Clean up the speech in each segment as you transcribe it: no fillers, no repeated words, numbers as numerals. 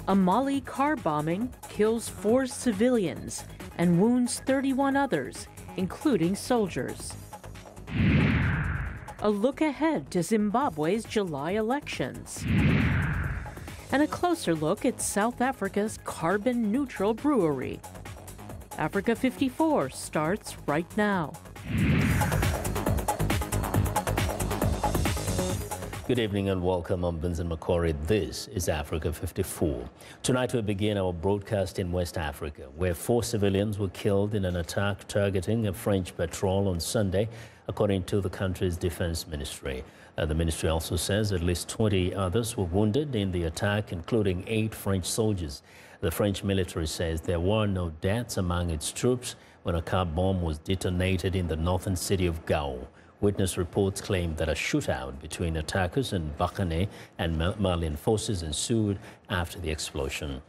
A Mali car bombing kills 4 civilians and wounds 31 others, including soldiers. A look ahead to Zimbabwe's July elections. And a closer look at South Africa's carbon-neutral brewery. Africa 54 starts right now. Good evening and welcome. I'm Vincent McCory. This is Africa 54. Tonight we begin our broadcast in West Africa, where 4 civilians were killed in an attack targeting a French patrol on Sunday, according to the country's defense ministry. The ministry also says at least 20 others were wounded in the attack, including 8 French soldiers. The French military says there were no deaths among its troops when a car bomb was detonated in the northern city of Gao. Witness reports claim that a shootout between attackers and Bakane and Malian forces ensued after the explosion.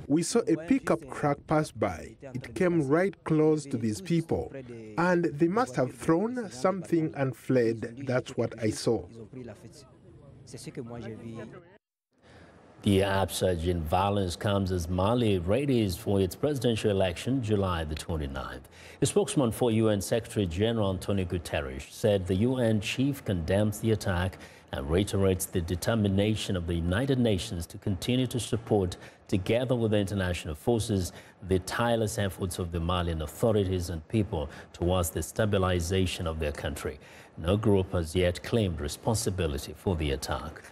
We saw a pickup truck pass by. It came right close to these people, and they must have thrown something and fled. That's what I saw. The upsurge in violence comes as Mali readies for its presidential election July the 29th. A spokesman for UN Secretary General Antonio Guterres said the UN chief condemns the attack and reiterates the determination of the United Nations to continue to support, together with the international forces, the tireless efforts of the Malian authorities and people towards the stabilization of their country. No group has yet claimed responsibility for the attack.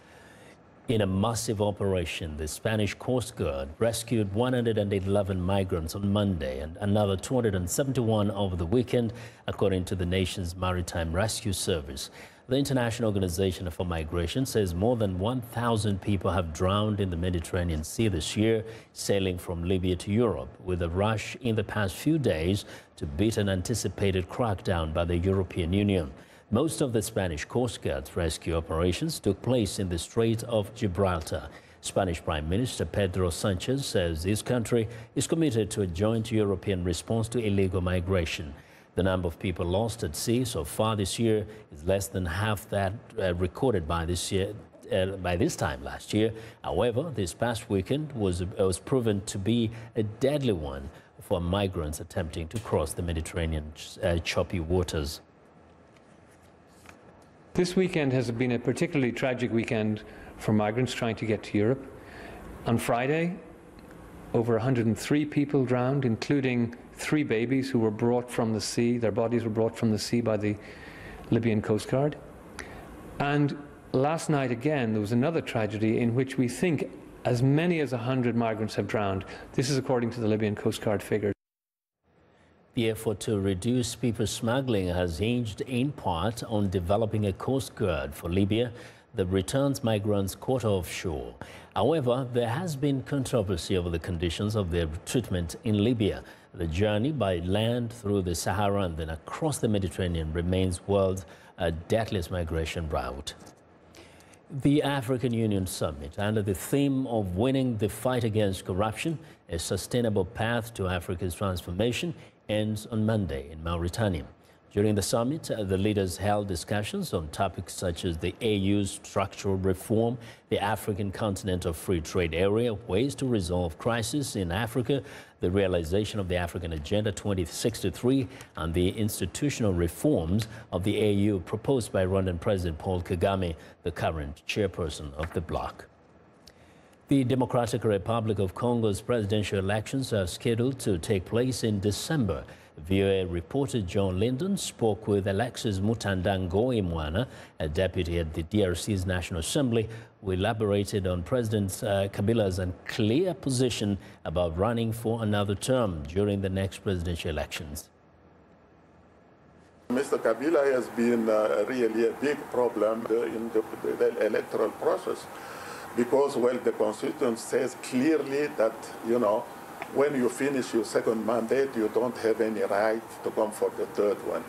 In a massive operation, the Spanish Coast Guard rescued 111 migrants on Monday and another 271 over the weekend, according to the nation's Maritime Rescue Service. The International Organization for Migration says more than 1,000 people have drowned in the Mediterranean Sea this year, sailing from Libya to Europe, with a rush in the past few days to beat an anticipated crackdown by the European Union. Most of the Spanish Coast Guard's rescue operations took place in the Strait of Gibraltar. Spanish Prime Minister Pedro Sanchez says his country is committed to a joint European response to illegal migration. The number of people lost at sea so far this year is less than half that recorded by this time last year. However, this past weekend was proven to be a deadly one for migrants attempting to cross the Mediterranean choppy waters. This weekend has been a particularly tragic weekend for migrants trying to get to Europe. On Friday, over 103 people drowned, including 3 babies who were brought from the sea. Their bodies were brought from the sea by the Libyan Coast Guard. And last night again, there was another tragedy in which we think as many as 100 migrants have drowned. This is according to the Libyan Coast Guard figures. The effort to reduce people smuggling has hinged in part on developing a coast guard for Libya that returns migrants caught offshore. However, there has been controversy over the conditions of their treatment in Libya. The journey by land through the Sahara and then across the Mediterranean remains world's deadliest migration route. The African Union Summit, under the theme of winning the fight against corruption, a sustainable path to Africa's transformation, ends on Monday in Mauritania. During the summit, the leaders held discussions on topics such as the AU's structural reform, the African Continental Free Trade Area, ways to resolve crisis in Africa, the realization of the African Agenda 2063, and the institutional reforms of the AU proposed by Rwandan President Paul Kagame, the current chairperson of the bloc. The Democratic Republic of Congo's presidential elections are scheduled to take place in December. VOA reporter John Linden spoke with Alexis Mutandango-Imwana, a deputy at the DRC's National Assembly, who elaborated on President Kabila's unclear position about running for another term during the next presidential elections. Mr. Kabila has been really a big problem in the electoral process. Because, well, the Constitution says clearly that, when you finish your second mandate, you don't have any right to come for the third one.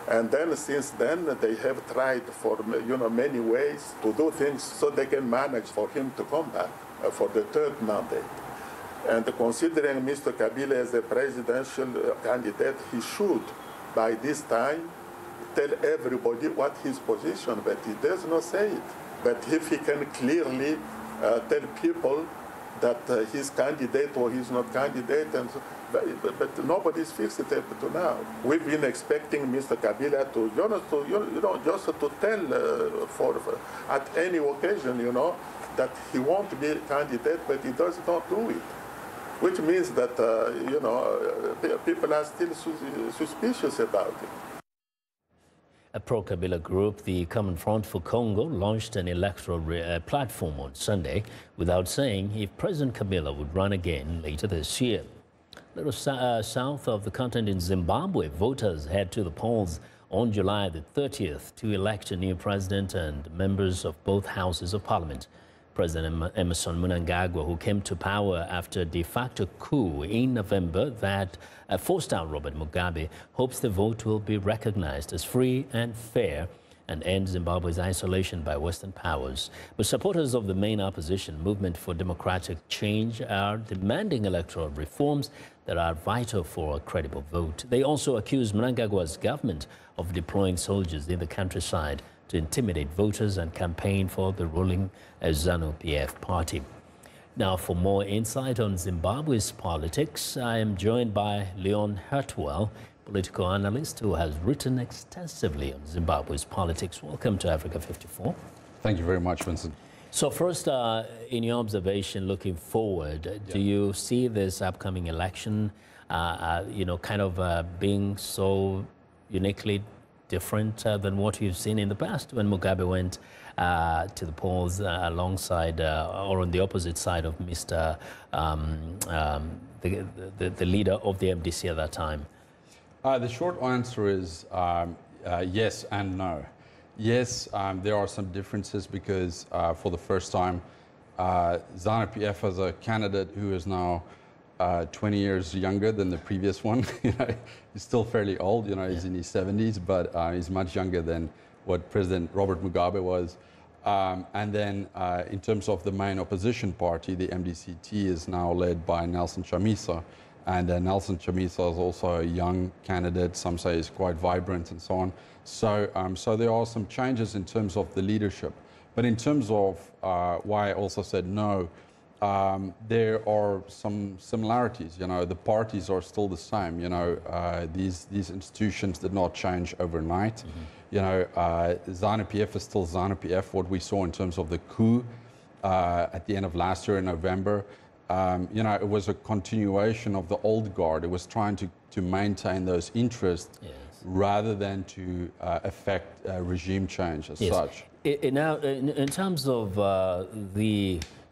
And then, since then, they have tried for, many ways to do things so they can manage for him to come back for the third mandate. And considering Mr. Kabila as a presidential candidate, he should, by this time, tell everybody what his position, but he does not say it. But if he can clearly tell people that he's candidate or he's not candidate, and so, but nobody's fixed it up to now. We've been expecting Mr. Kabila to, just to tell for at any occasion, that he won't be a candidate, but he does not do it. Which means that, people are still suspicious about it. A pro-Kabila group, the Common Front for Congo, launched an electoral platform on Sunday without saying if President Kabila would run again later this year. A little south of the continent in Zimbabwe, voters head to the polls on July the 30th to elect a new president and members of both houses of parliament. President Emmerson Mnangagwa, who came to power after a de facto coup in November that forced out Robert Mugabe, hopes the vote will be recognized as free and fair and end Zimbabwe's isolation by Western powers. But supporters of the main opposition, Movement for Democratic Change, are demanding electoral reforms that are vital for a credible vote. They also accuse Mnangagwa's government of deploying soldiers in the countryside to intimidate voters and campaign for the ruling ZANU-PF party. Now, for more insight on Zimbabwe's politics, I am joined by Leon Hartwell, political analyst who has written extensively on Zimbabwe's politics. Welcome to Africa 54. Thank you very much, Vincent. So first, in your observation, looking forward, do you see this upcoming election, being so uniquely different than what you've seen in the past when Mugabe went to the polls alongside or on the opposite side of Mr. The leader of the MDC at that time? The short answer is yes and no. Yes, there are some differences because for the first time, ZANU-PF has a candidate who is now 20 years younger than the previous one. He's still fairly old, he's in his 70s, but he's much younger than what President Robert Mugabe was. And then in terms of the main opposition party, the MDC-T is now led by Nelson Chamisa. And Nelson Chamisa is also a young candidate. Some say he's quite vibrant and so on. So there are some changes in terms of the leadership. But in terms of why I also said no, there are some similarities. The parties are still the same. These institutions did not change overnight. ZANU-PF is still ZANU-PF. What we saw in terms of the coup at the end of last year in November, it was a continuation of the old guard. It was trying to maintain those interests rather than to affect regime change as such. Now, in terms of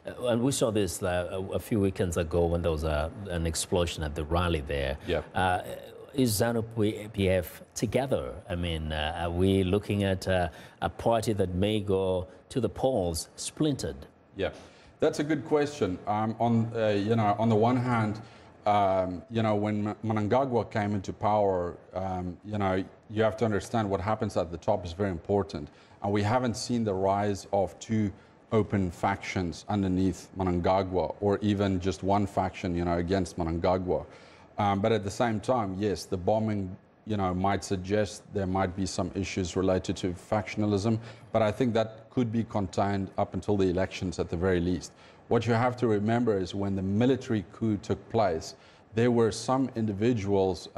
and we saw this a few weekends ago when there was an explosion at the rally there. Is ZANU-PF together? I mean, are we looking at a party that may go to the polls splintered? Yeah, that's a good question. On the one hand, when Mnangagwa came into power, you have to understand what happens at the top is very important. And we haven't seen the rise of two open factions underneath Mnangagwa, or even just one faction, against Mnangagwa. But at the same time, yes, the bombing, might suggest there might be some issues related to factionalism, but I think that could be contained up until the elections at the very least. What you have to remember is when the military coup took place, there were some individuals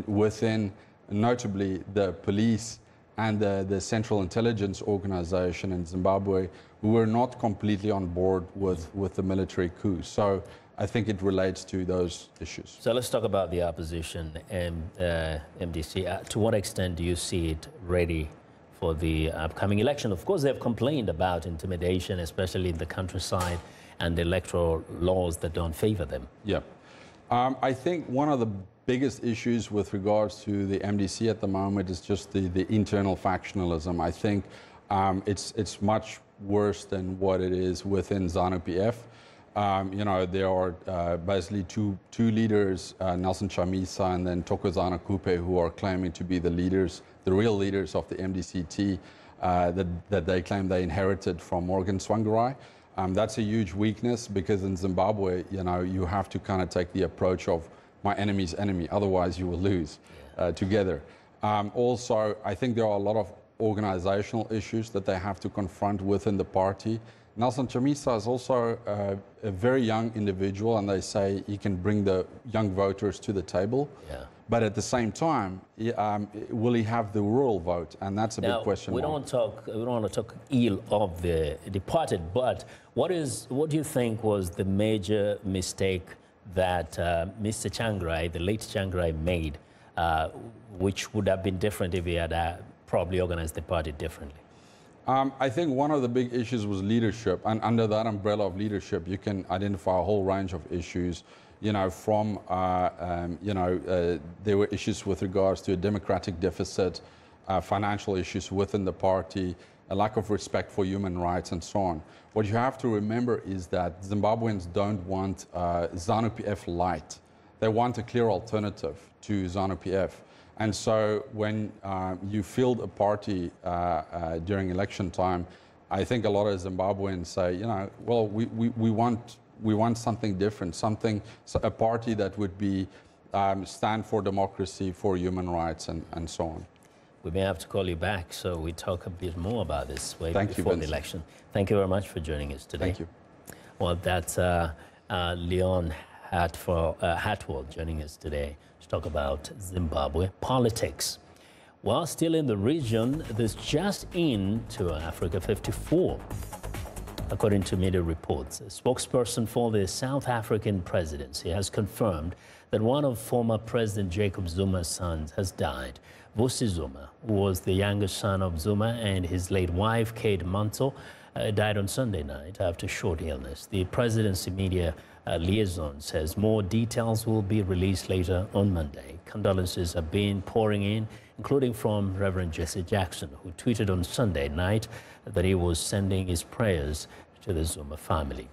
within, notably the police and the Central Intelligence Organization in Zimbabwe, who were not completely on board with the military coup. So I think it relates to those issues. So let's talk about the opposition and MDC. To what extent do you see it ready for the upcoming election? Of course, they've complained about intimidation, especially in the countryside, and the electoral laws that don't favor them. Yeah. I think one of the biggest issues with regards to the MDC at the moment is just the internal factionalism. I think it's much worse than what it is within ZANU-PF. There are basically two leaders, Nelson Chamisa and then Thokozani Kupe, who are claiming to be the real leaders of the MDC-T that they claim they inherited from Morgan Tsvangirai. That's a huge weakness because in Zimbabwe, you have to kind of take the approach of my enemy's enemy, otherwise you will lose together. Also, I think there are a lot of organizational issues that they have to confront within the party. Nelson Chamisa is also a very young individual, and they say he can bring the young voters to the table. Yeah. But at the same time, will he have the rural vote? And that's a big question. We don't want to talk ill of the departed, but what do you think was the major mistake that Mr. Tsvangirai, the late Tsvangirai, made, which would have been different if he had probably organized the party differently? I think one of the big issues was leadership, and under that umbrella of leadership, you can identify a whole range of issues. You know, from there were issues with regards to a democratic deficit, financial issues within the party, a lack of respect for human rights, and so on. What you have to remember is that Zimbabweans don't want ZANU-PF light. They want a clear alternative to ZANU-PF. And so when you field a party during election time, I think a lot of Zimbabweans say, you know, well, we want something different, a party that would be stand for democracy, for human rights, and so on. We may have to call you back so we talk a bit more about this way before the election. Thank you very much for joining us today. Thank you. Well, that's Leon Hartwell joining us today to talk about Zimbabwe politics. While still in the region, this just into Africa 54. According to media reports, a spokesperson for the South African presidency has confirmed that one of former President Jacob Zuma's sons has died. Vusi Zuma, who was the youngest son of Zuma and his late wife, Kate Mantle, died on Sunday night after short illness. The presidency media liaison says more details will be released later on Monday. Condolences are being pouring in, including from Reverend Jesse Jackson, who tweeted on Sunday night that he was sending his prayers to the Zuma family.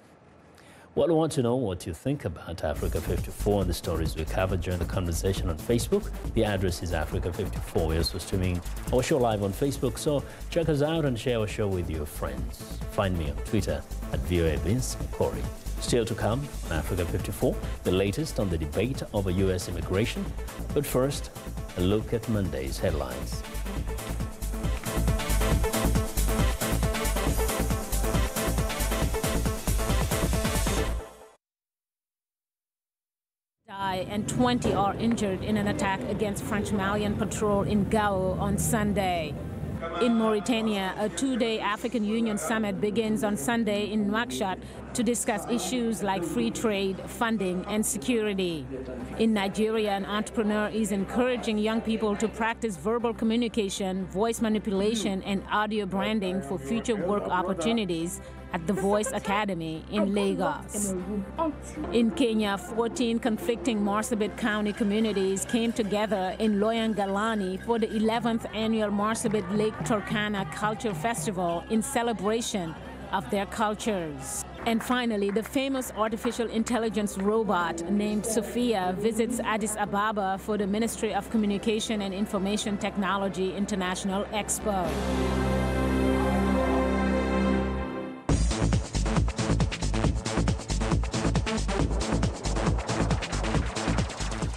Well, I want to know what you think about Africa 54 and the stories we covered during the conversation on Facebook. The address is Africa 54. We're also streaming our show live on Facebook, so check us out and share our show with your friends. Find me on Twitter at VOA Vince Corey. Still to come on Africa 54, the latest on the debate over U.S. immigration. But first, a look at Monday's headlines. And 20 are injured in an attack against French Malian patrol in Gao on Sunday. In Mauritania, a two-day African Union summit begins on Sunday in Nouakchott to discuss issues like free trade, funding, and security. In Nigeria, an entrepreneur is encouraging young people to practice verbal communication, voice manipulation, and audio branding for future work opportunities at the Voice Academy in Lagos. In Kenya, 14 conflicting Marsabit County communities came together in Loyangalani for the 11th annual Marsabit Lake Turkana Culture Festival in celebration of their cultures. And finally, the famous artificial intelligence robot named Sophia visits Addis Ababa for the Ministry of Communication and Information Technology International Expo.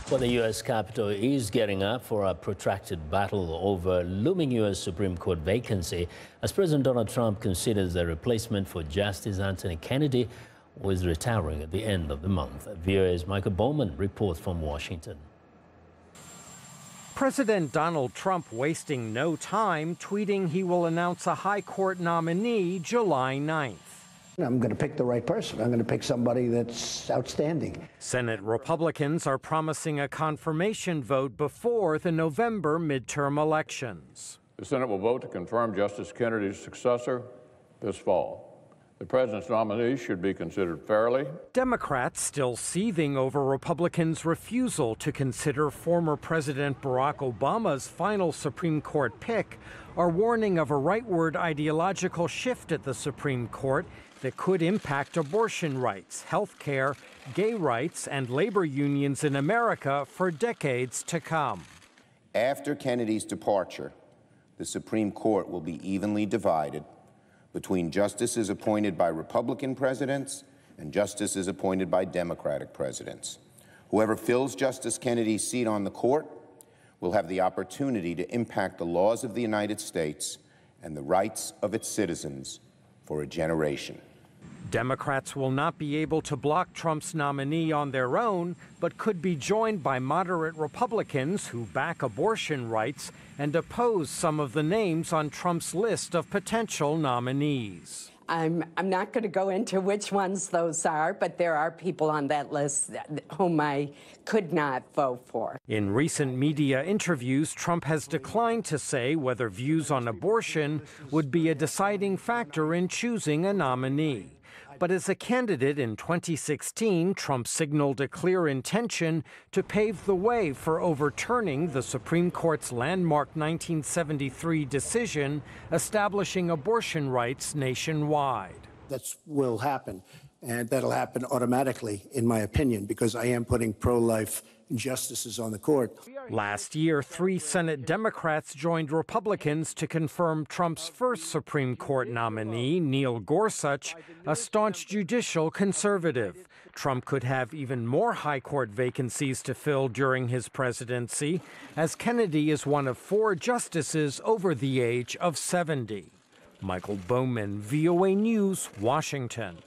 Well, the U.S. Capitol is getting up for a protracted battle over looming U.S. Supreme Court vacancy as President Donald Trump considers a replacement for Justice Anthony Kennedy, who is retiring at the end of the month. VOA's Michael Bowman reports from Washington. President Donald Trump wasting no time, tweeting he will announce a high court nominee July 9th. I'm going to pick the right person. I'm going to pick somebody that's outstanding. Senate Republicans are promising a confirmation vote before the November midterm elections. The Senate will vote to confirm Justice Kennedy's successor this fall. The president's nominee should be considered fairly. Democrats still seething over Republicans' refusal to consider former President Barack Obama's final Supreme Court pick are warning of a rightward ideological shift at the Supreme Court that could impact abortion rights, health care, gay rights, and labor unions in America for decades to come. After Kennedy's departure, the Supreme Court will be evenly divided between justices appointed by Republican presidents and justices appointed by Democratic presidents. Whoever fills Justice Kennedy's seat on the court will have the opportunity to impact the laws of the United States and the rights of its citizens for a generation. Democrats will not be able to block Trump's nominee on their own, but could be joined by moderate Republicans who back abortion rights and oppose some of the names on Trump's list of potential nominees. I'm not going to go into which ones those are, but there are people on that list whom I could not vote for. In recent media interviews, Trump has declined to say whether views on abortion would be a deciding factor in choosing a nominee. But as a candidate in 2016, Trump signaled a clear intention to pave the way for overturning the Supreme Court's landmark 1973 decision establishing abortion rights nationwide. That will happen, and that'll happen automatically, in my opinion, because I am putting pro-life justices on the court. Last year, 3 Senate Democrats joined Republicans to confirm Trump's first Supreme Court nominee, Neil Gorsuch, a staunch judicial conservative. Trump could have even more high court vacancies to fill during his presidency, as Kennedy is one of 4 justices over the age of 70. Michael Bowman, VOA News, Washington.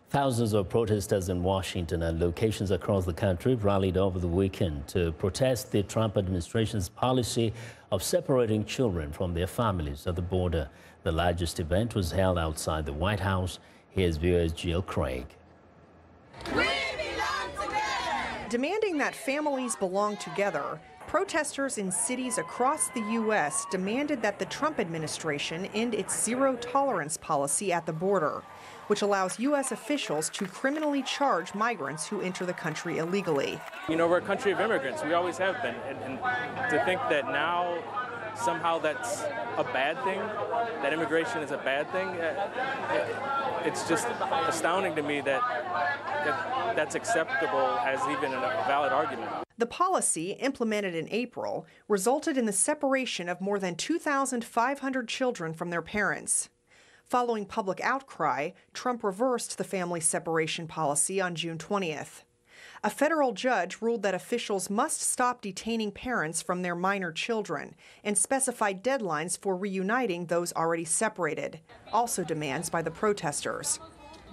Thousands of protesters in Washington and locations across the country rallied over the weekend to protest the Trump administration's policy of separating children from their families at the border. The largest event was held outside the White House. Here's VOA's Jill Craig. We belong together! Demanding that families belong together, protesters in cities across the U.S. demanded that the Trump administration end its zero-tolerance policy at the border, which allows U.S. officials to criminally charge migrants who enter the country illegally. You know, we're a country of immigrants. We always have been. And to think that now somehow that's a bad thing, that immigration is a bad thing, it's just astounding to me that that's acceptable as even a valid argument. The policy, implemented in April, resulted in the separation of more than 2,500 children from their parents. Following public outcry, Trump reversed the family separation policy on June 20th. A federal judge ruled that officials must stop detaining parents from their minor children and specified deadlines for reuniting those already separated, also demands by the protesters.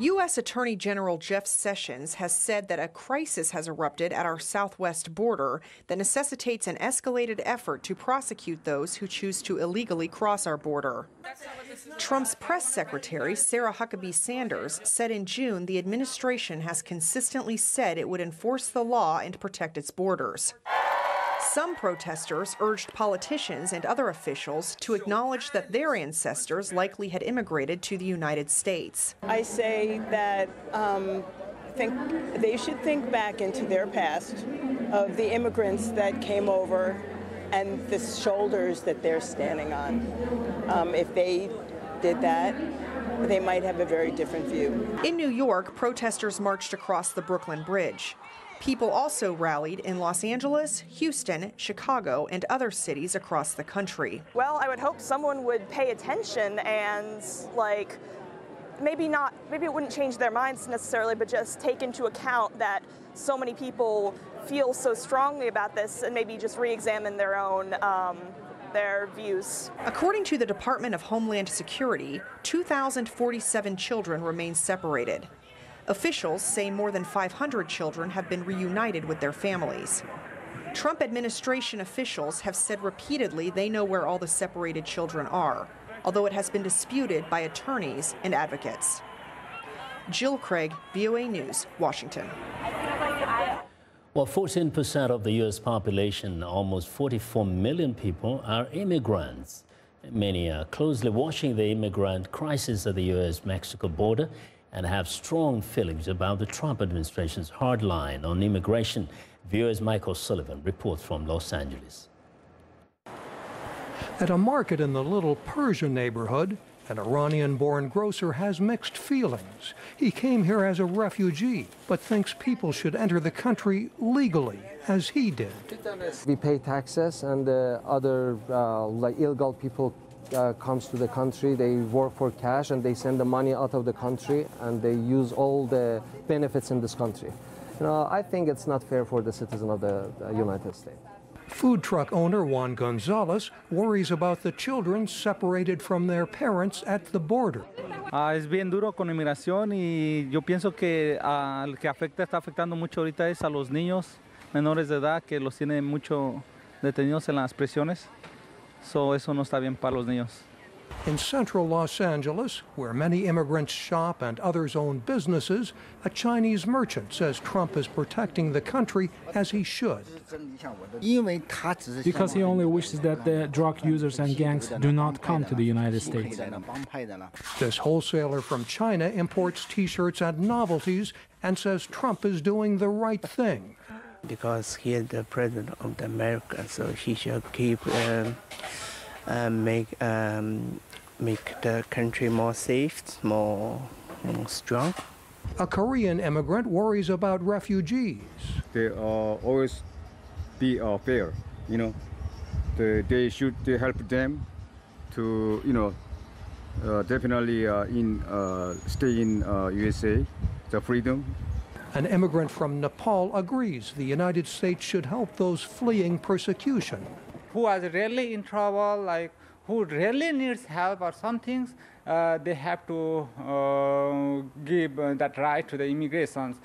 U.S. Attorney General Jeff Sessions has said that a crisis has erupted at our southwest border that necessitates an escalated effort to prosecute those who choose to illegally cross our border. Trump's press secretary, Sarah Huckabee Sanders, said in June the administration has consistently said it would enforce the law and protect its borders. Some protesters urged politicians and other officials to acknowledge that their ancestors likely had immigrated to the United States. I say that they should think back into their past of the immigrants that came over and the shoulders that they're standing on. If they did that, they might have a very different view. In New York, protesters marched across the Brooklyn Bridge. People also rallied in Los Angeles, Houston, Chicago, and other cities across the country. Well, I would hope someone would pay attention and, maybe it wouldn't change their minds necessarily, but just take into account that so many people feel so strongly about this and maybe just re-examine their own their views. According to the Department of Homeland Security, 2,047 children remain separated. Officials say more than 500 children have been reunited with their families. Trump administration officials have said repeatedly they know where all the separated children are, although it has been disputed by attorneys and advocates. Jill Craig, VOA News, Washington. Well, 14% of the U.S. population, almost 44 million people, are immigrants. Many are closely watching the immigrant crisis at the U.S.-Mexico border and have strong feelings about the Trump administration's hard line on immigration. VOA's Michael Sullivan reports from Los Angeles. At a market in the Little Persia neighborhood, an Iranian-born grocer has mixed feelings. He came here as a refugee, but thinks people should enter the country legally, as he did. We pay taxes, and other illegal people comes to the country. They work for cash, and they send the money out of the country, and they use all the benefits in this country. I think it's not fair for the citizen of the United States. Food truck owner Juan Gonzalez worries about the children separated from their parents at the border. Es bien duro con inmigración y yo pienso que el que está afectando mucho ahorita es a los niños menores de edad que los tienen mucho detenidos en las prisiones. Eso no está bien para los niños. In central Los Angeles, where many immigrants shop and others own businesses, a Chinese merchant says Trump is protecting the country as he should. Because he only wishes that the drug users and gangs do not come to the United States. This wholesaler from China imports T-shirts and novelties and says Trump is doing the right thing. Because he is the president of America, so he should keep make the country more safe, more strong. A Korean immigrant worries about refugees. They always be fair, you know. They should help them to, you know, definitely stay in USA, the freedom. An immigrant from Nepal agrees the United States should help those fleeing persecution. Who are really in trouble, like who really needs help or some things, they have to give that right to the immigrants.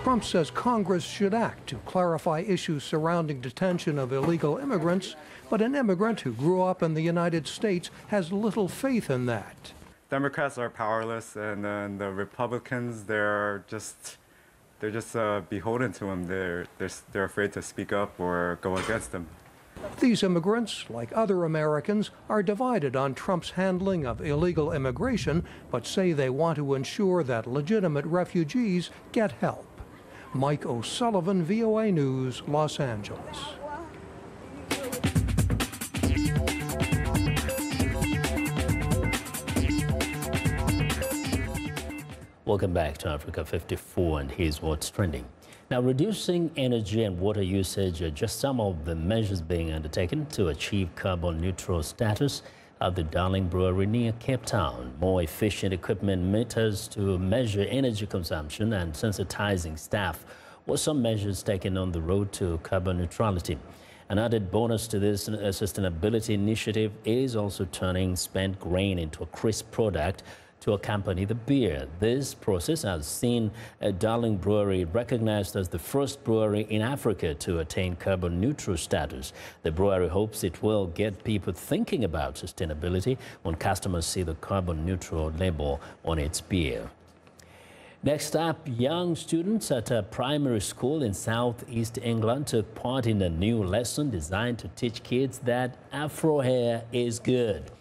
Trump says Congress should act to clarify issues surrounding detention of illegal immigrants, but an immigrant who grew up in the United States has little faith in that. Democrats are powerless, and then the Republicans, they're just beholden to them. They're afraid to speak up or go against them. These immigrants, like other Americans, are divided on Trump's handling of illegal immigration, but say they want to ensure that legitimate refugees get help. Mike O'Sullivan, VOA News, Los Angeles. Welcome back to Africa 54, and here's what's trending. Now, reducing energy and water usage are just some of the measures being undertaken to achieve carbon neutral status at the Darling Brewery near Cape Town. More efficient equipment, meters to measure energy consumption, and sensitizing staff were some measures taken on the road to carbon neutrality. An added bonus to this sustainability initiative is also turning spent grain into a crisp product to accompany the beer. This process has seen Darling Brewery recognized as the first brewery in Africa to attain carbon neutral status. The brewery hopes it will get people thinking about sustainability when customers see the carbon neutral label on its beer. Next up, young students at a primary school in southeast England took part in a new lesson designed to teach kids that Afro hair is good.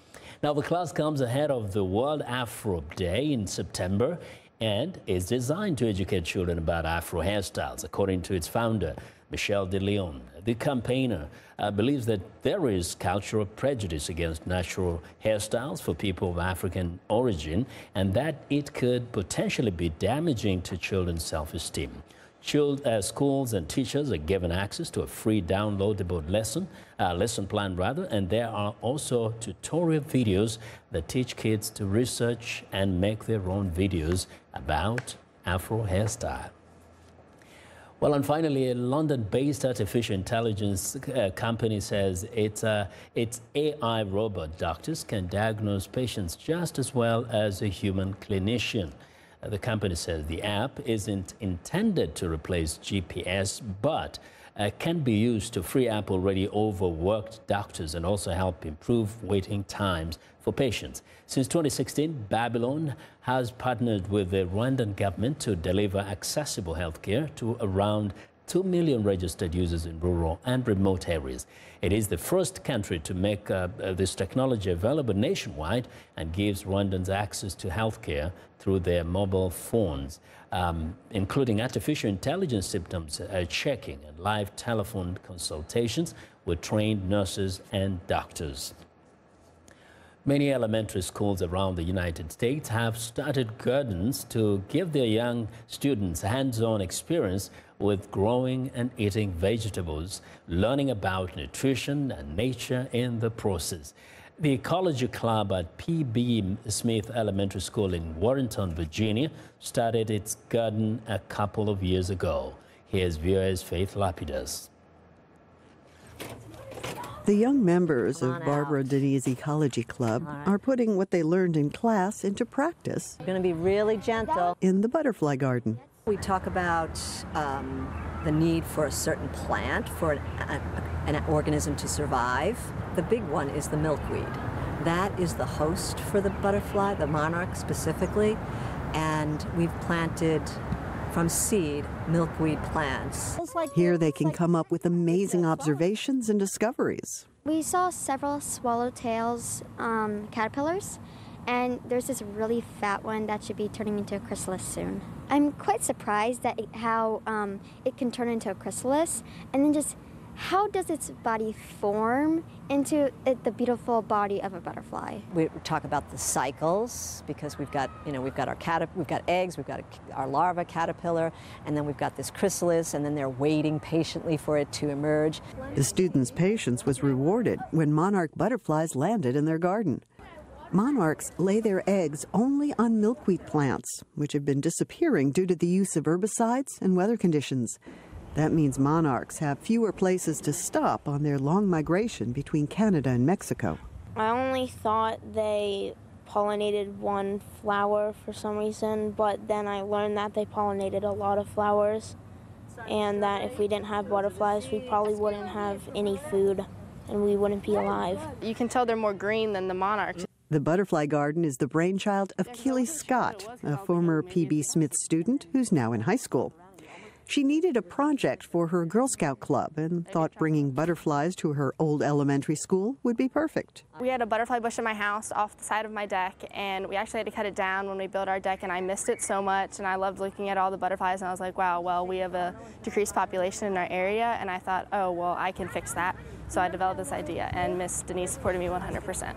Now, the class comes ahead of the World Afro Day in September and is designed to educate children about Afro hairstyles, according to its founder, Michelle De Leon. The campaigner believes that there is cultural prejudice against natural hairstyles for people of African origin and that it could potentially be damaging to children's self-esteem. Schools and teachers are given access to a free downloadable lesson plan, and there are also tutorial videos that teach kids to research and make their own videos about Afro hairstyle. Well, and finally, a London-based artificial intelligence company says its AI robot doctors can diagnose patients just as well as a human clinician. The company says the app isn't intended to replace GPS, but can be used to free up already overworked doctors and also help improve waiting times for patients. Since 2016, Babylon has partnered with the Rwandan government to deliver accessible healthcare to around 2 million registered users in rural and remote areas. It is the first country to make this technology available nationwide and gives Rwandans access to healthcare through their mobile phones, including artificial intelligence symptoms checking and live telephone consultations with trained nurses and doctors. Many elementary schools around the United States have started gardens to give their young students hands-on experience with growing and eating vegetables, learning about nutrition and nature in the process. The Ecology Club at P.B. Smith Elementary School in Warrenton, Virginia, started its garden a couple of years ago. Here's VOA's Faith Lapidus. The young members of Barbara Denise Ecology Club are putting what they learned in class into practice. We're going to be really gentle. In the butterfly garden. We talk about the need for a certain plant for an organism to survive. The big one is the milkweed. That is the host for the butterfly, the monarch specifically, and we've planted from seed milkweed plants. Here they can come up with amazing observations and discoveries. We saw several swallowtails caterpillars, and there's this really fat one that should be turning into a chrysalis soon. I'm quite surprised at how it can turn into a chrysalis, and then just how does its body form into the beautiful body of a butterfly? We talk about the cycles because we've got our eggs, we've got our larva caterpillar, and then we've got this chrysalis, and then they're waiting patiently for it to emerge. The students' patience was rewarded when monarch butterflies landed in their garden. Monarchs lay their eggs only on milkweed plants, which have been disappearing due to the use of herbicides and weather conditions. That means monarchs have fewer places to stop on their long migration between Canada and Mexico. I only thought they pollinated one flower for some reason, but then I learned that they pollinated a lot of flowers, and that if we didn't have butterflies, we probably wouldn't have any food, and we wouldn't be alive. You can tell they're more green than the monarchs. The butterfly garden is the brainchild of Keely Scott, a former P.B. Smith student who's now in high school. She needed a project for her Girl Scout club and thought bringing butterflies to her old elementary school would be perfect. We had a butterfly bush in my house off the side of my deck, and we actually had to cut it down when we built our deck, and I missed it so much, and I loved looking at all the butterflies, and I was like, wow, well, we have a decreased population in our area, and I thought, oh, well, I can fix that. So I developed this idea, and Miss Denise supported me 100%.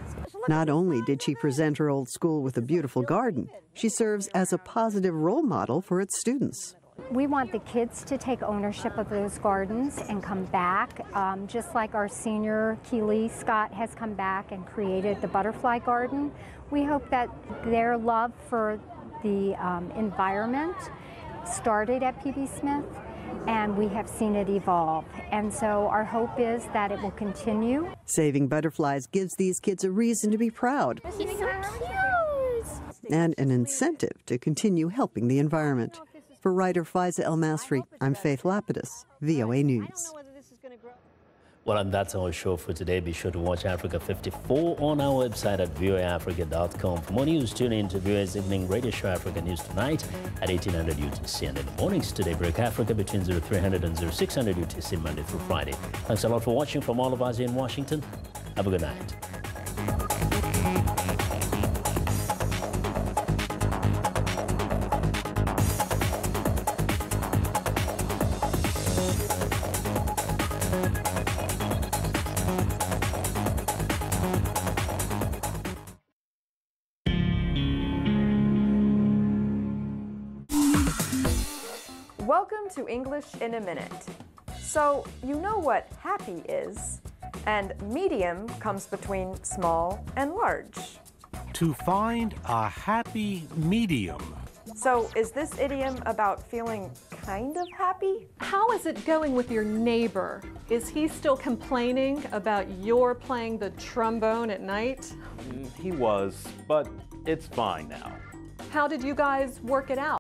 Not only did she present her old school with a beautiful garden, she serves as a positive role model for its students. We want the kids to take ownership of those gardens and come back, just like our senior Keely Scott has come back and created the butterfly garden. We hope that their love for the environment started at P.B. Smith, and we have seen it evolve. And so our hope is that it will continue. Saving butterflies gives these kids a reason to be proud. He's so cute! And an incentive to continue helping the environment. For writer Faiza El Masri, I'm Faith Lapidus, VOA News. Well, and that's our show for today. Be sure to watch Africa 54 on our website at voaafrica.com. For more news, tune in to VOA's evening radio show Africa News Tonight at 1800 UTC. And in the mornings today, Break Africa between 0300 and 0600 UTC, Monday through Friday. Thanks a lot for watching from all of us in Washington. Have a good night. Welcome to English in a Minute. So, you know what happy is, and medium comes between small and large. To find a happy medium. So, is this idiom about feeling kind of happy? How is it going with your neighbor? Is he still complaining about your playing the trombone at night? He was, but it's fine now. How did you guys work it out?